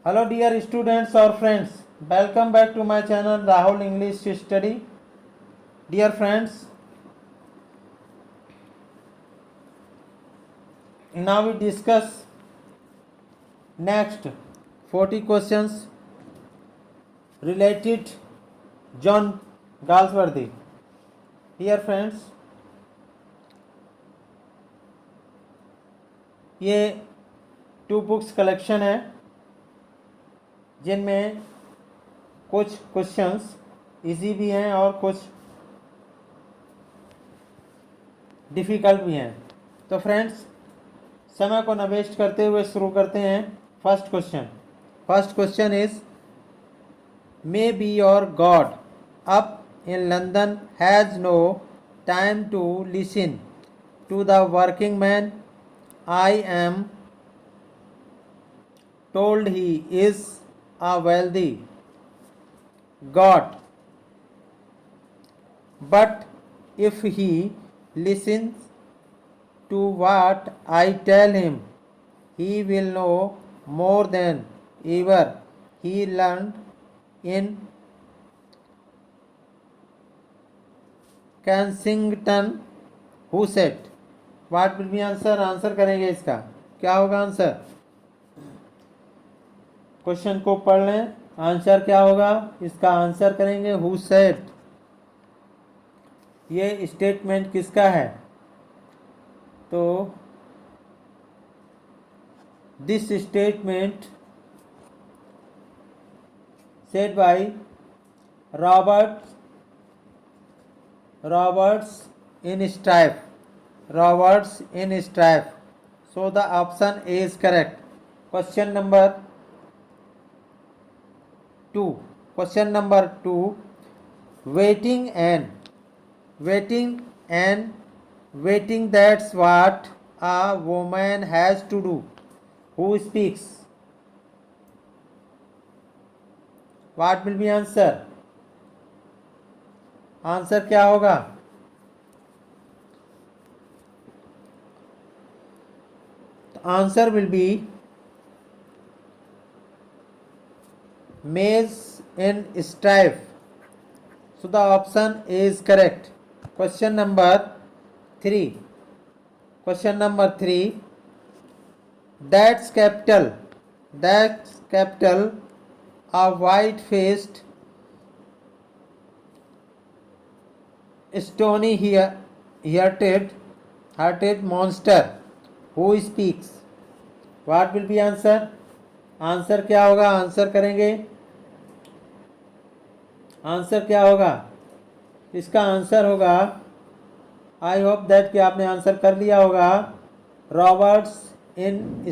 Hello dear students or friends, welcome back to my channel Rahul English Study. Dear friends, now we discuss next 40 questions related John Galsworthy. Dear friends, ये 2 books collection है जिनमें कुछ questions easy भी हैं और कुछ difficult भी हैं। तो फ्रेंड्स, समय को न वेस्ट करते हुए शुरू करते हैं। First question is, may be your God up in London has no time to listen to the working man. I am told he is a wealthy God, but if he listens to what I tell him, he will know more than ever he learned in Kensington. Who said? What will be answer? Answer करेंगे इसका, क्या होगा answer? Question को पढ़ लें, answer क्या होगा इसका? आंसर करेंगे हु सेड। ये स्टेटमेंट किसका है? तो this statement said bye Roberts in Strife. So the option is correct. Question number 2, waiting, that's what a woman has to do. Who speaks? What will be answer? Answer क्या होगा? Answer will be maize in strife. So the option is correct. Question number 3. That's capital a white-faced, stony-hearted monster. Who speaks? What will be answer? Answer क्या होगा? Answer करेंगे, answer क्या होगा इसका? Answer होगा, आई hope that कि आपने answer कर लिया होगा, Roberts in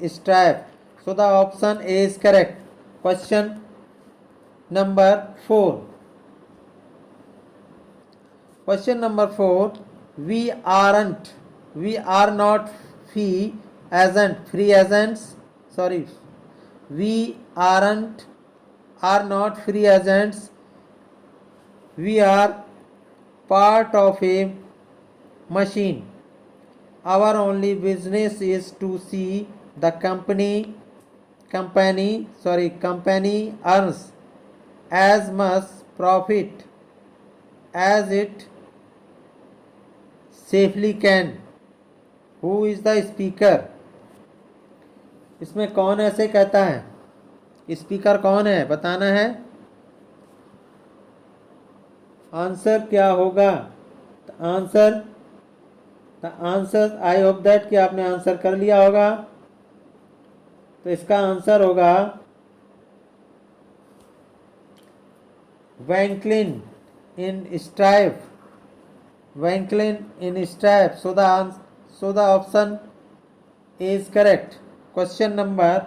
Strife. So the option is correct. Question number 4, we are not free agents. Sorry, we are not free agents. We are part of a machine. Our only business is to see the company earns as much profit as it safely can. Who is the speaker? इसमें कौन ऐसे कहता है? Speaker कौन है बताना है। Answer क्या होगा? आंसर आई होप दैट कि आपने आंसर कर लिया होगा। तो इसका आंसर होगा वैंकलिन इन strife. So the option is correct. Question number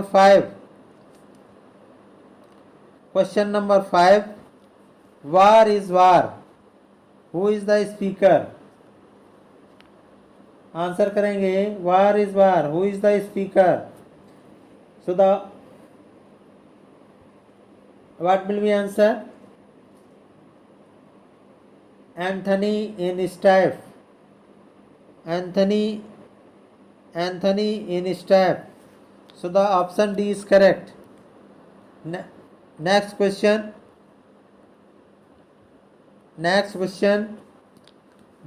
5. War is war. Who is the speaker? Answer करेंगे, war is war. Who is the speaker? So what will be answer? Anthony in strife. Anthony Anthony in step. So the option D is correct. Next question.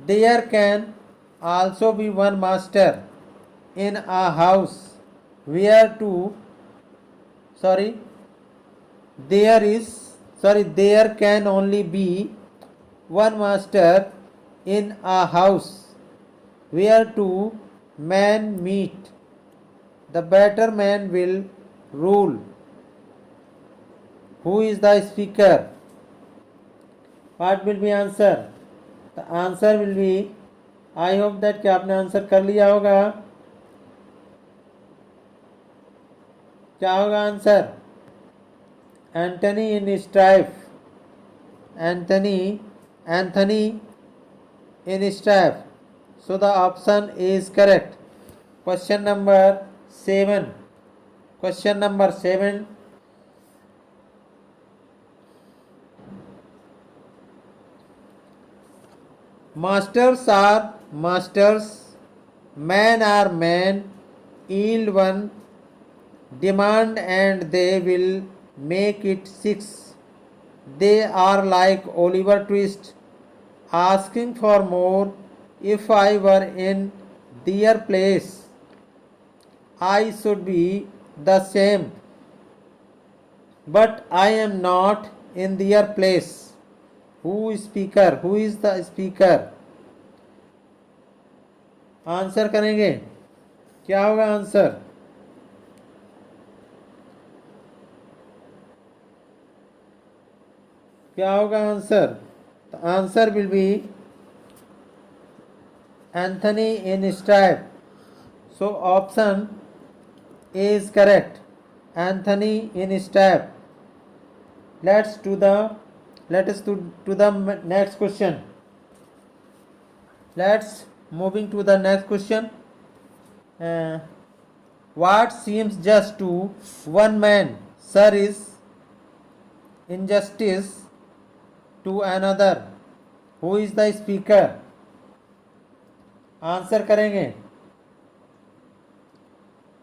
There can also be one master in a house where there can only be one master in a house where two men meet. The better man will rule. Who is the speaker? What will be answer? The answer will be, I hope that कि आपने answer कर लिया होगा. क्या होगा answer? Anthony in strife. Anthony in strife. So the option is correct. Question number 7. Masters are masters, men are men, yield one demand and they will make it 6. They are like Oliver Twist, asking for more. If I were in their place, I should be the same, but I am not in their place. Who is the speaker? Answer करेंगे. क्या होगा answer? क्या होगा answer? The answer will be Anthony in strife. So option A is correct. Anthony in strife. Let us to the next question. Let's moving to the next question. What seems just to one man, sir, is injustice to another. Who is the speaker? Answer करेंगे.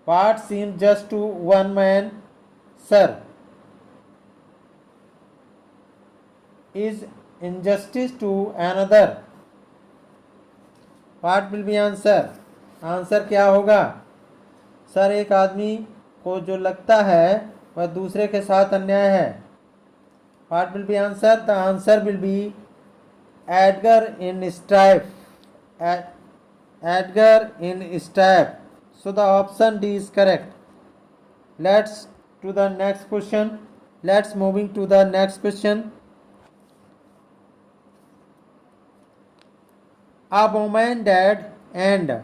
What seems just to one man, sir, is injustice to another. What will be answer? Answer क्या होगा? Sir, एक आदमी को जो लगता है वह दूसरे के साथ अन्याय है. What will be answer? The answer will be Edgar in strife. Edgar in strife. So the option D is correct. Let's to the next question. Let's moving to the next question. A woman died and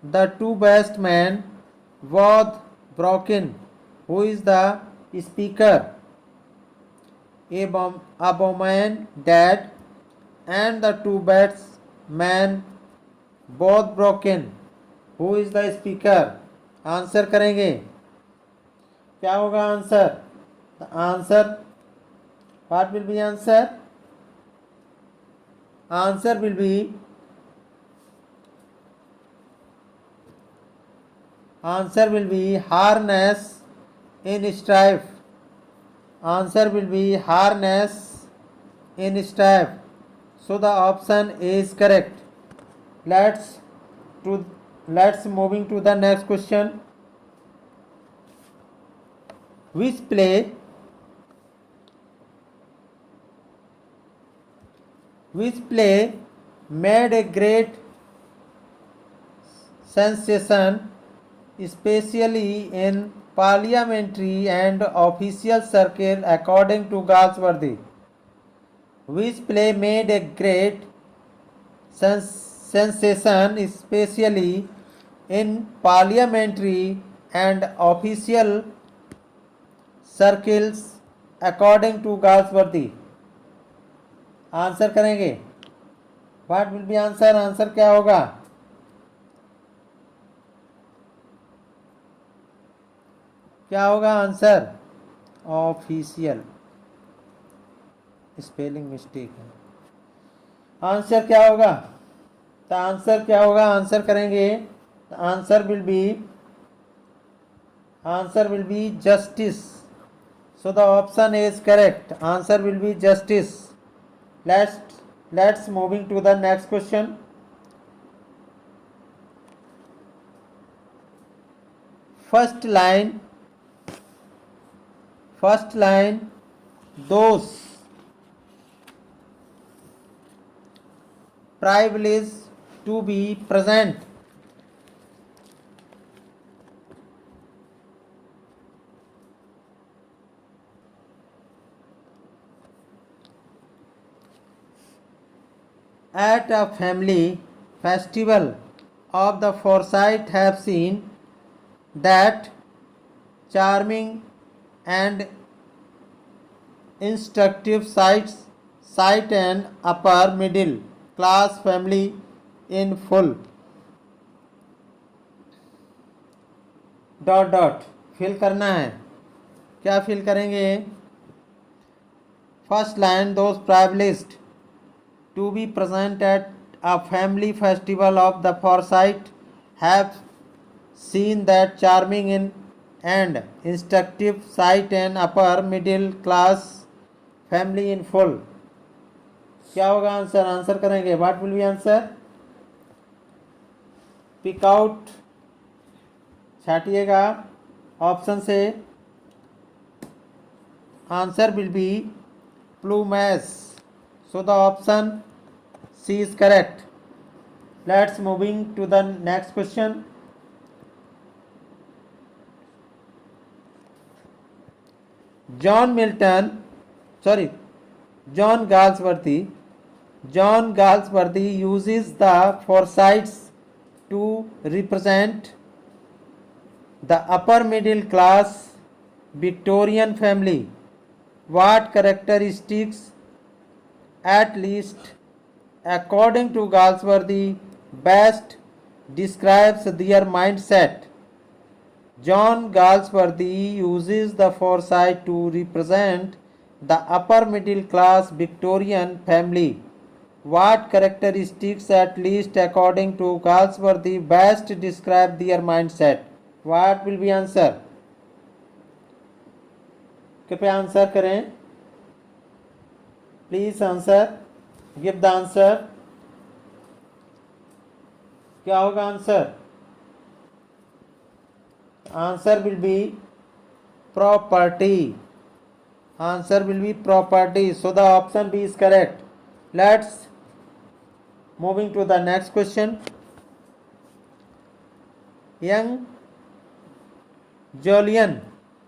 the two best men both broken. Who is the speaker? A woman died and the two best men both broken. Who is the speaker? Answer करेंगे. क्या होगा answer? The answer. What will be answer? Answer will be harness in strife. Answer will be harness in strife. So the option is correct. Let's moving to the next question. Which play made a great sensation, especially in parliamentary and official circle, according to Galsworthy? Which play made a great sensation, especially in parliamentary and official circles, according to Galsworthy? Answer करेंगे. What will be answer? Answer क्या होगा? क्या होगा answer? Official. Spelling mistake है. Answer क्या होगा? तो answer क्या होगा? आंसर करेंगे The answer will be justice. So the option is correct. Answer will be justice. Let's moving to the next question. First line, those privileged to be present. At a family festival of the Foresight have seen that charming and instructive sight and upper middle class family in full. Dot dot fill करना है. क्या fill करेंगे? First line, those privileged to be present at a family festival of the Foresight have seen that charming and instructive sight and upper middle class family in full. क्या होगा answer? Answer करेंगे. What will be answer? Pick out, छाटिएगा option से. Answer will be plumage. So the option C is correct. Let's moving to the next question. John Galsworthy uses the Forsytes to represent the upper middle class Victorian family. What characteristics, at least according to Galsworthy, best describes their mindset? John Galsworthy uses the Forsyte to represent the upper middle class Victorian family. What characteristics, at least according to Galsworthy, best describe their mindset? What will be answer? कृपया answer करें. Please answer, give the answer. क्या होगा answer? Answer will be property. Answer will be property. So the option B is correct. Let's moving to the next question. Young Julian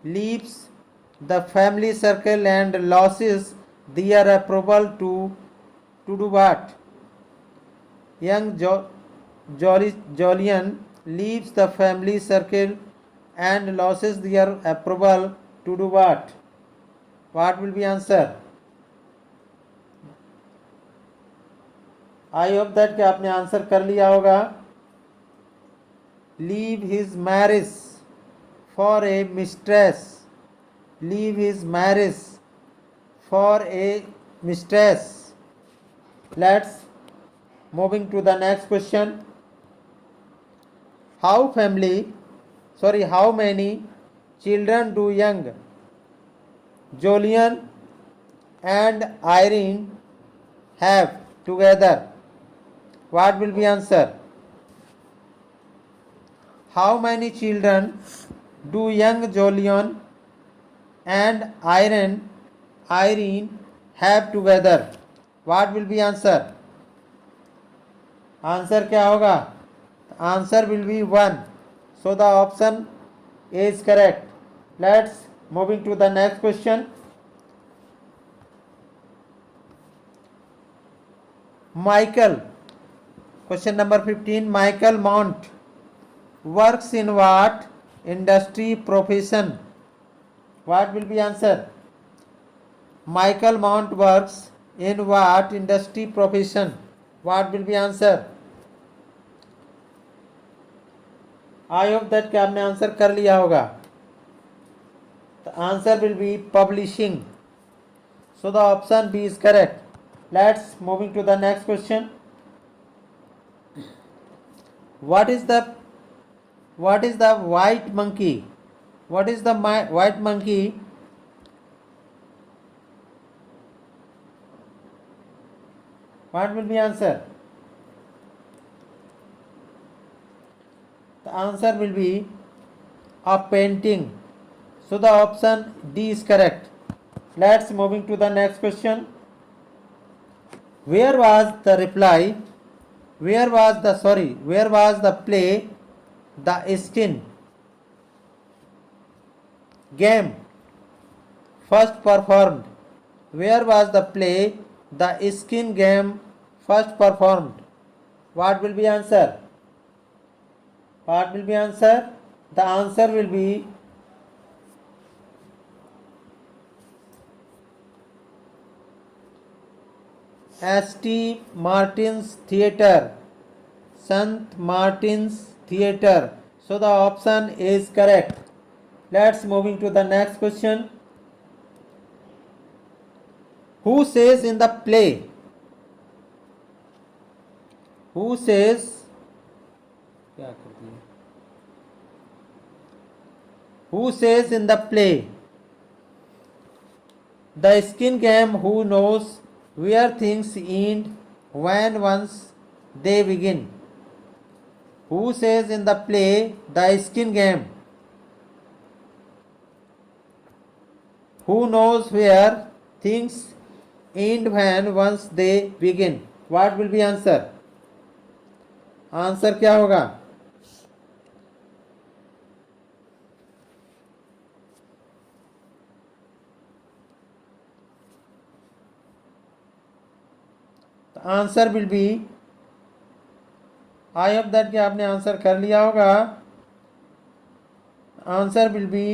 leaves the family circle and loses their approval to do what? Young Julian leaves the family circle and loses their approval to do what? What will be answer? I hope that कि आपने answer कर लिया होगा. Leave his marriage for a mistress. Leave his marriage for a mistress. Let's moving to the next question. How many children do young Julian and Irene have together? What will be answer? How many children do young Julian and Irene have together? What will be answer? Answer क्या होगा? Answer will be 1. So the option A is correct. Let's moving to the next question. Question number 15. Michael Mount works in what industry profession? What will be answer? Michael Mount works in what industry profession? What will be answer? I hope that कि आपने answer कर लिया होगा. The answer will be publishing. So the option B is correct. Let's moving to the next question. What is the What is the white monkey? What is the white monkey? What will be answer? The answer will be a painting. So the option D is correct. Let's moving to the next question. Where was the reply? Where was the play the skin game first performed? Where was the play the skin game first performed? What will be answer? What will be answer? The answer will be St. Martin's Theatre. St. Martin's Theatre. So the option is correct. Let's moving to the next question. Who says in the play? Who says? Who says in the play? The skin game who knows where things end when once they begin. Who says in the play the skin game? Who knows where things end when once they begin? What will be answer? Answer क्या होगा? Answer will be, I hope that कि आपने answer कर लिया होगा. Answer will be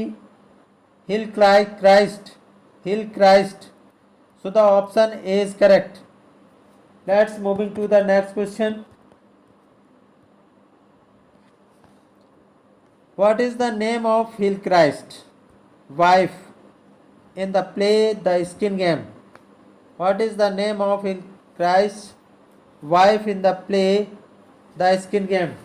Hillcrist. Hillcrist. So the option is correct. Let's moving to the next question. What is the name of Hillcrist's wife in the play The Skin Game? What is the name of Hillcrist's wife in the play The Skin Game?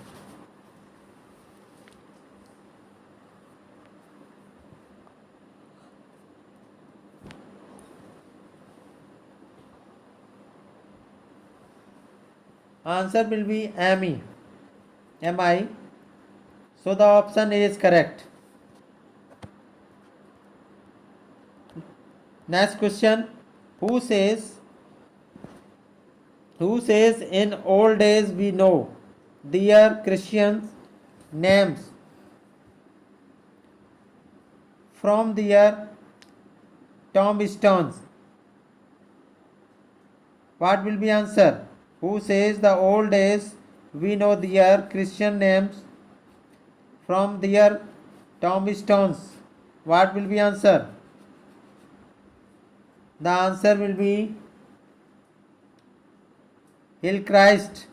Answer will be Amy. M-I. So the option is correct. Next question. Who says in old days we know their Christian names from their tombstones? What will be answer? Who says the old days we know their Christian names from their tombstones? What will be answer? The answer will be Hillcrist.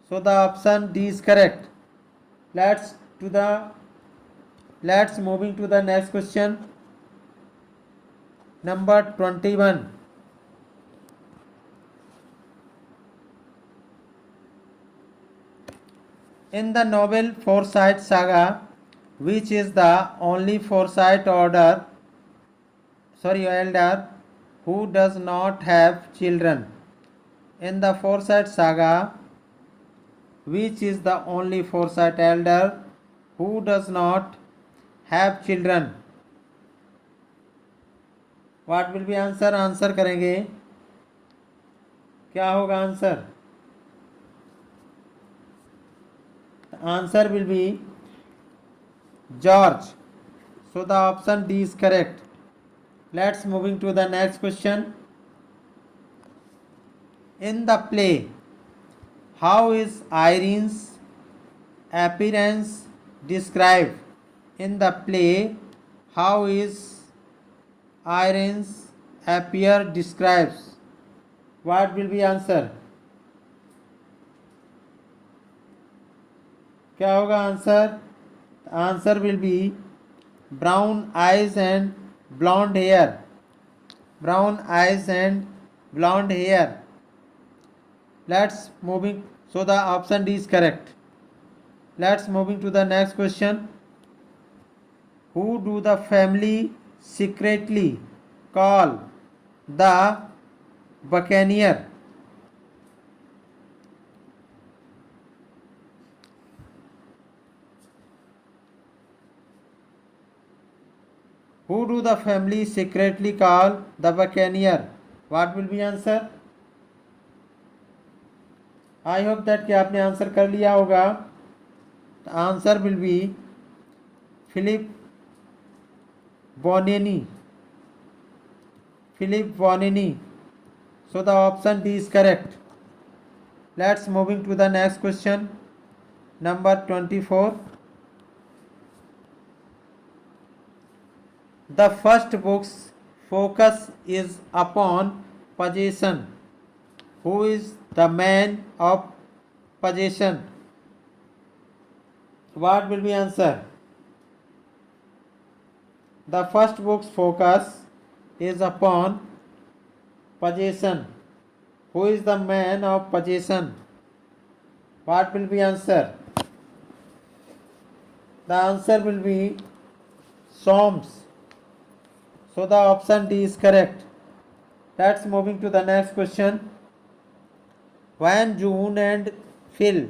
So the option D is correct. Let's moving to the next question. Number 21. In the novel Forsyte Saga, which is the only Forsyte elder who does not have children? In the Forsyte Saga, which is the only Forsyte elder who does not have children? What will be answer? Answer करेंगे. क्या होगा answer? Answer will be George. So the option D is correct. Let's moving to the next question. In the play, how is Irene's appearance described? In the play, how is Irene's appear describes? What will be answer? क्या होगा answer? Answer will be brown eyes and blonde hair. Brown eyes and blonde hair. Let's moving. So the option D is correct. Let's moving to the next question. Who do the family secretly call the buccaneer? Who do the family secretly call the buccaneer? What will be answer? I hope that कि आपने answer कर लिया होगा. The answer will be Philip Bonini. Philip Bonini. So the option D is correct. Let's moving to the next question. Number 24. The first book's focus is upon possession. Who is the man of possession? What will be answer? The first book's focus is upon possession. Who is the man of possession? What will be answer? The answer will be Solmes. So the option D is correct. Let's moving to the next question. When June and Phil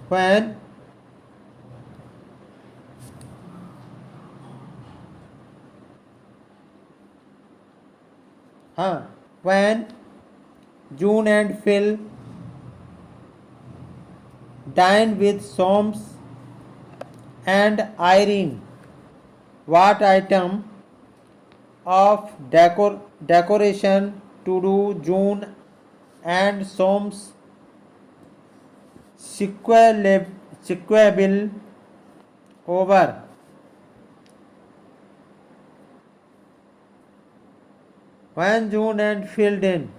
when June and Phil dined with Solmes and Irene, what item of decoration to do June and Solmes sequable over? When June and Phil dined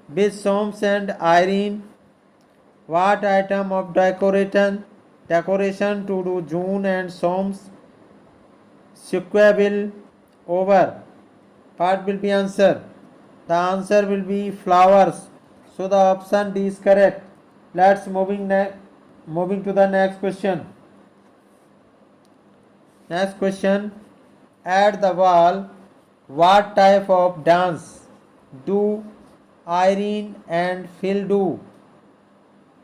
with Solmes and Irene, what item of decoration to do June and Solmes sequable over? What will be answer? The answer will be flowers. So the option D is correct. Let's moving to the next question. Next question. At the ball, what type of dance do Irene and Phil do?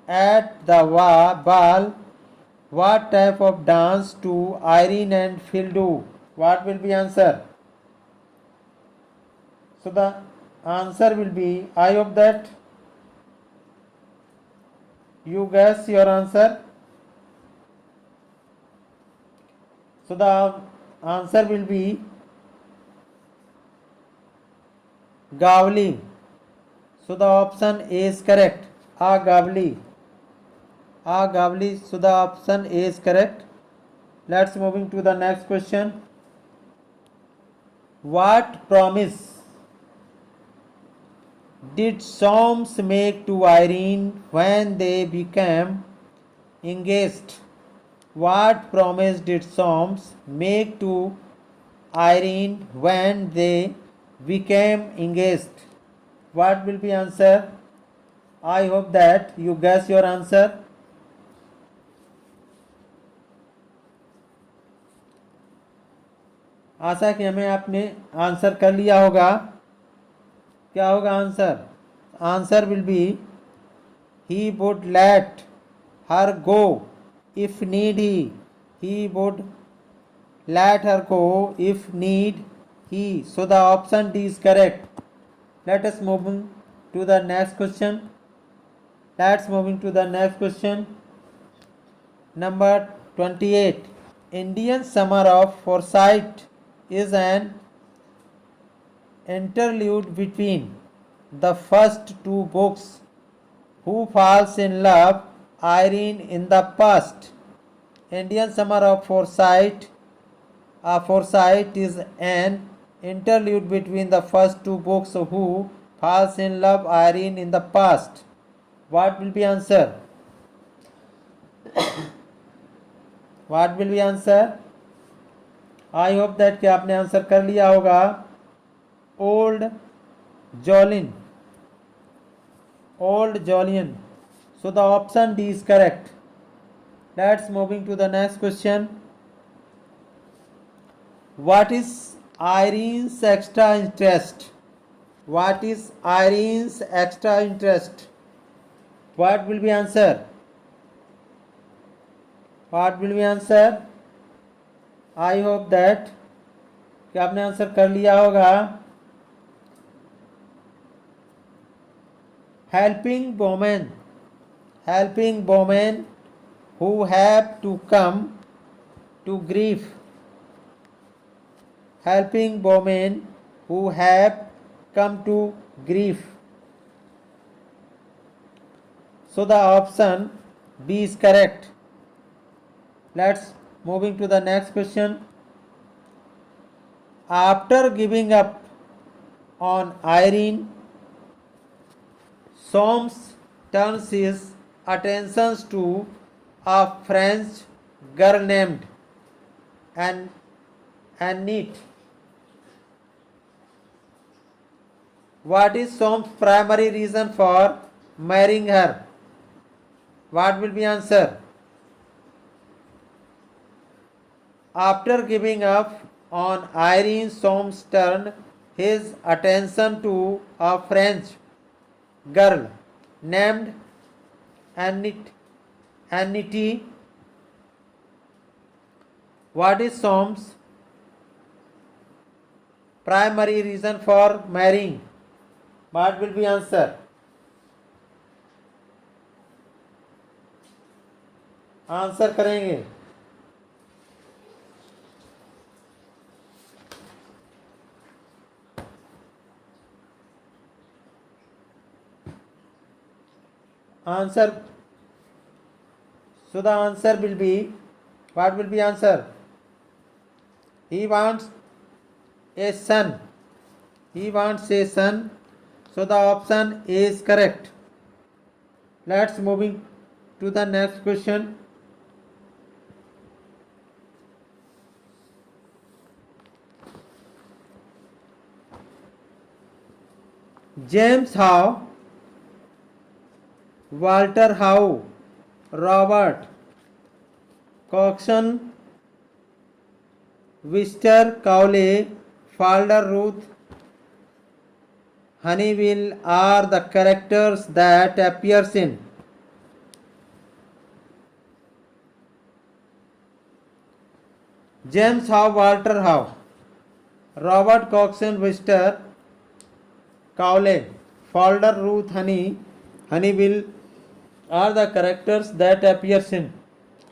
At the ball, what type of dance do Irene and Phil do? What will be answer? So the answer will be, I hope that you guess your answer. So the answer will be Gavli. So the option A is correct. Gavli. So the option A is correct. Let's moving to the next question. What promise did Solmes make to Irene when they became engaged? What promise did Solmes make to Irene when they became engaged? What will be answer? I hope that you guess your answer. आशा कि हमें आपने answer कर लिया होगा. क्या होगा answer? Answer will B he would let her go if need he would let her go if need he. So the option D is correct. Let us move to the next question. Number 28. Indian Summer of Foresight is an interlude between the first two books. Who falls in love Irene in the past? Indian Summer of Foresight is an interlude between the first two books. Who falls in love Irene in the past? What will be answer? What will be answer? I hope that कि आपने answer कर लिया होगा. Old Jolin. Old Jolien. So the option D is correct. Let's moving to the next question. What is Irene's extra interest? What is Irene's extra interest? What will be answer? What will be answer? I hope that कि आपने answer कर लिया होगा. Helping women who have to come to grief. Helping women who have come to grief. So the option B is correct. Let's moving to the next question. After giving up on Irene, Soames turns his attentions to a French girl named Annette. What is Soames' primary reason for marrying her? What will be answer? After giving up on Irene, Soames turned his attention to a French girl named Annette. What is Soames' primary reason for marrying? What will be answer? Answer करेंगे. Answer. So the answer will be, what will be answer? He wants a son. He wants a son. So the option A is correct. Let's moving to the next question. James Howe, Walter Howe, Robert Coxon, Wister Cowley, Falder Ruth, Honeyville are the characters that appears in James Howe, Walter Howe, Robert Coxon, Wister Cowley, Falder Ruth, Honeyville are the characters that appears in.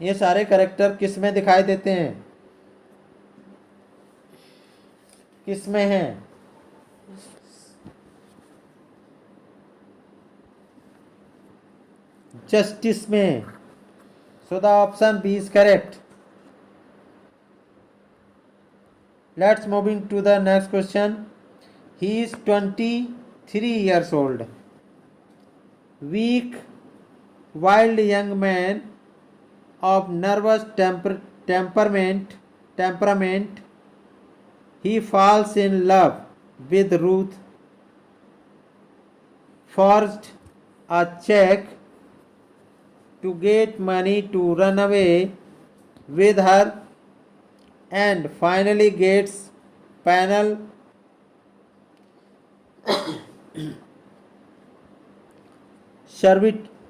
ये सारे character किस में दिखाई देते हैं? किस में हैं? जस्टिस में. So the option B is correct. Let's moving to the next question. He is 23 years old. Weak, wild young man of nervous temperament. He falls in love with Ruth, forged a check to get money to run away with her, and finally gets penal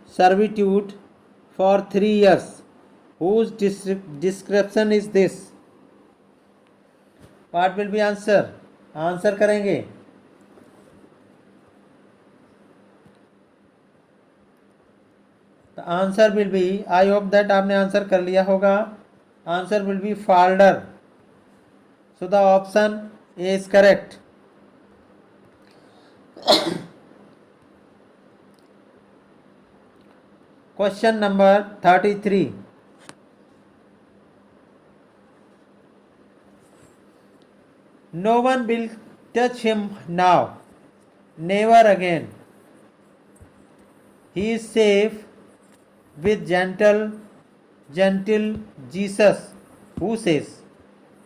servitude for 3 years. Whose description is this? What will be answer? Answer करेंगे. The answer will be, I hope that आपने answer कर लिया होगा. Answer will be Falder. So the option A is correct. Question number 33. No one will touch him now, never again. He is safe with gentle Jesus, who says,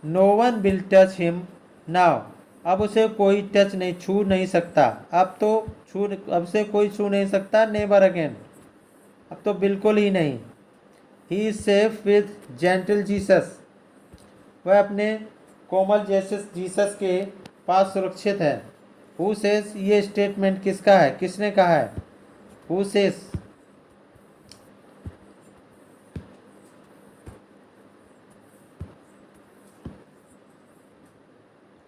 no one will touch him now, अब उसे कोई touch नहीं, छू नहीं सकता। अब से कोई छू नहीं सकता, नेवर अगेन, अब तो बिल्कुल ही नहीं। He is safe with gentle Jesus, वह अपने कोमल जीसस के पास सुरक्षित है। हु सेज, ये स्टेटमेंट किसका है, किसने कहा है? Who says,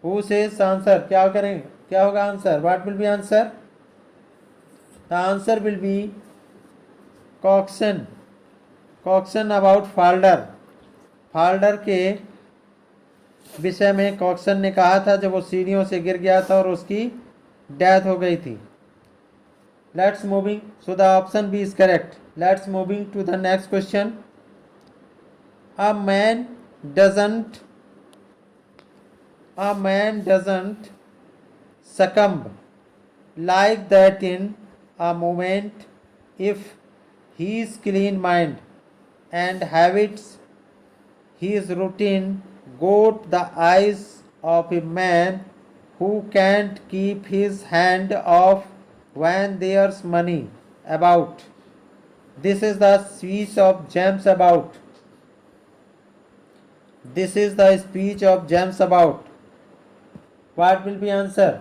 who says answer, क्या करेंगे, क्या होगा answer? What will be answer? The answer will B Coxon. Coxon about Falder, Falder के विषय में कॉक्सन ने कहा था जब वो सीढ़ियों से गिर गया था और उसकी डेथ हो गई थी। Let's moving, so the option B is correct. Let's moving to the next question. A man doesn't a man doesn't succumb like that in a moment if his clean mind and habits, his routine, got the eyes of a man who can't keep his hand off when there's money about. This is the speech of James About. This is the speech of James About. What will be answer?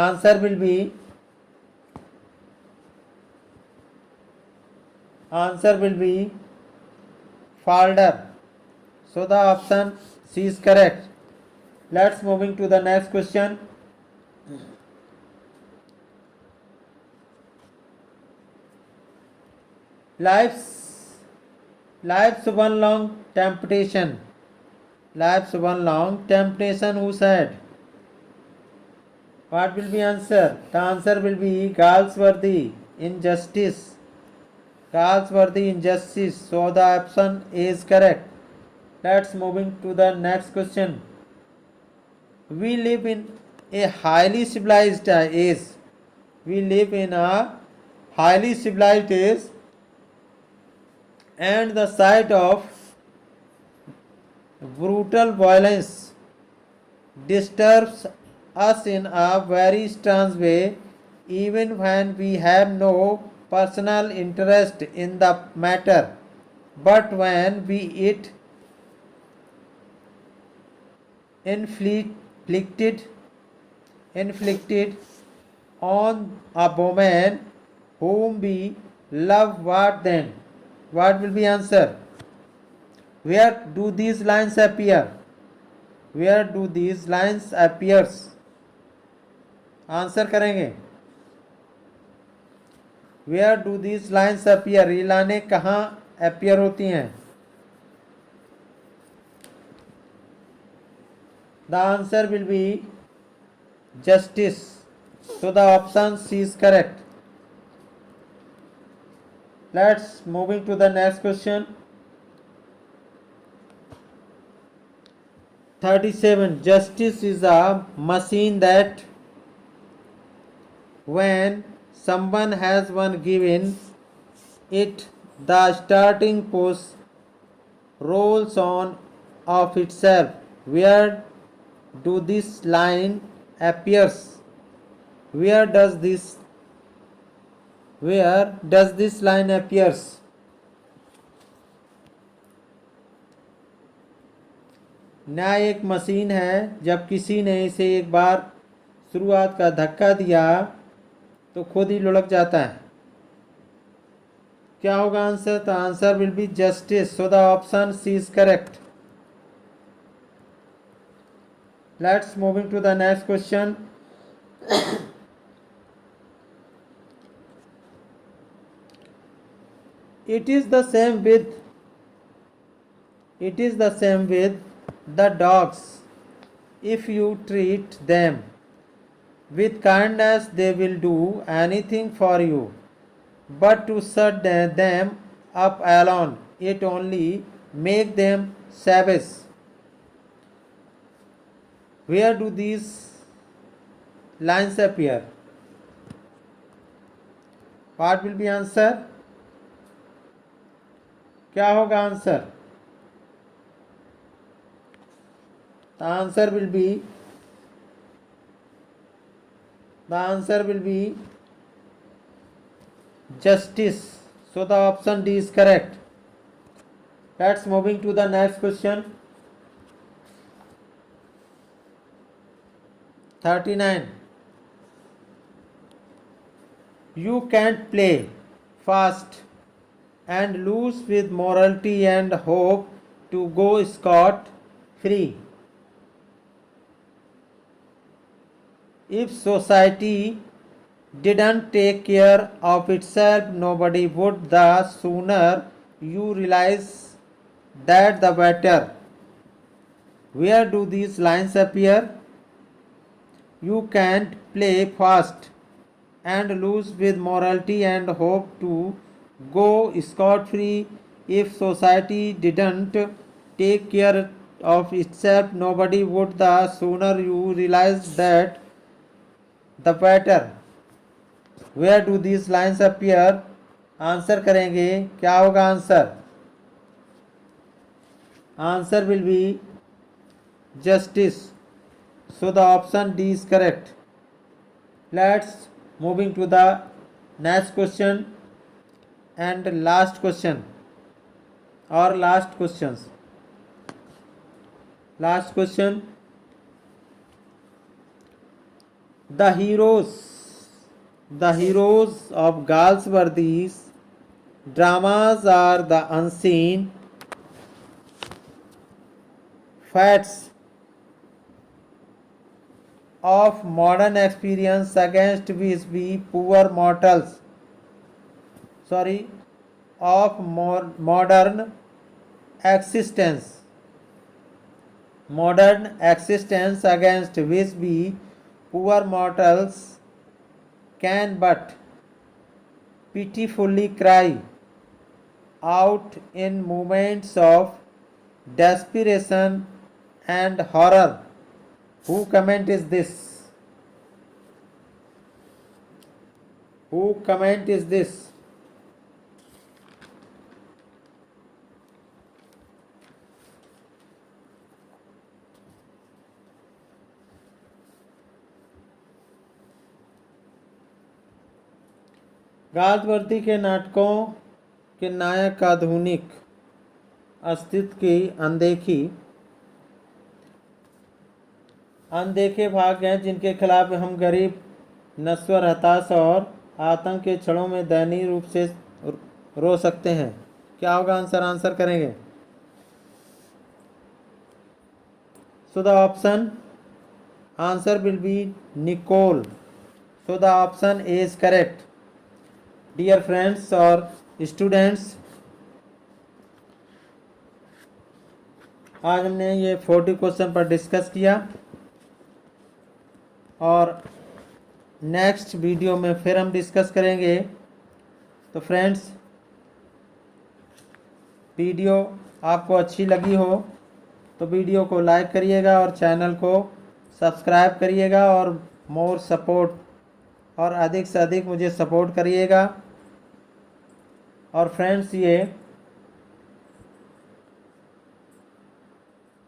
Answer will be Falder. So the option C is correct. Let's moving to the next question. Life's one long temptation. Life's one long temptation, who said? What will be answer? The answer will be Galsworthy Injustice. Galsworthy Injustice. So the option is correct. Let's moving to the next question. We live in a highly civilized age. We live in a highly civilized age, and the sight of brutal violence disturbs us in a very strange way, even when we have no personal interest in the matter. But when we it inflicted on a woman whom we love, what then? What will be answer? Where do these lines appear? Where do these lines appears? Answer करेंगे। Where do these lines appear? ये लाइनें कहाँ appear होती हैं? The answer will be justice. So the option C is correct. Let's moving to the next question. 37. Justice is a machine that when someone has one given it, the starting post rolls on of itself. Where do this line appears? Where does this line appears? न्याय एक machine है, जब किसी ने इसे एक बार शुरुआत का धक्का दिया तो खुद ही लुढ़क जाता है। क्या होगा आंसर? तो answer will be justice. So the option C is correct. Let's moving to the next question. It is the same with the dogs. If you treat them with kindness, they will do anything for you. But to shut them up alone, it only make them savage. Where do these lines appear? What will be answer? क्या होगा answer? The answer will be justice. So the option D is correct. Let's moving to the next question. 39. You can't play fast and lose with morality and hope to go scot free. If society didn't take care of itself, nobody would. The sooner you realize that, the better. Where do these lines appear? You can't play fast and lose with morality and hope to go scot free. If society didn't take care of itself, nobody would. The sooner you realize that, the better. Where do these lines appear? Answer करेंगे, क्या होगा answer? Answer will be justice. So the option D is correct. Let's moving to the next question and last question or last questions. Last question. The heroes of Galsworthy's dramas are the unseen facts of modern experience against which we poor mortals, of modern existence against which we poor mortals can but pitifully cry out in moments of desperation and horror. Who comment is this? Who comment is this? Galsworthy के नाटकों के नायक का आधुनिक अस्तित्व की अनदेखे भाग हैं जिनके खिलाफ हम गरीब, नश्वर, हताश और आतंक के क्षणों में दयनीय रूप से रो सकते हैं. क्या होगा आंसर? आंसर करेंगे. So the option answer will be Nicole. So the option A is correct. Dear friends और स्टूडेंट्स, आज हमने ये 40 क्वेश्चन पर डिस्कस किया और नेक्स्ट वीडियो में फिर हम डिस्कस करेंगे. तो फ्रेंड्स, वीडियो आपको अच्छी लगी हो तो वीडियो को लाइक करिएगा और चैनल को सब्सक्राइब करिएगा और मोर सपोर्ट और अधिक से अधिक मुझे सपोर्ट करिएगा. और फ्रेंड्स, ये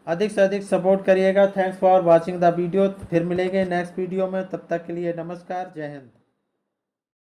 अधिक से अधिक सपोर्ट करिएगा. Thanks for watching the video. फिर मिलेंगे नेक्स्ट वीडियो में. तब तक के लिए नमस्कार. जय हिंद.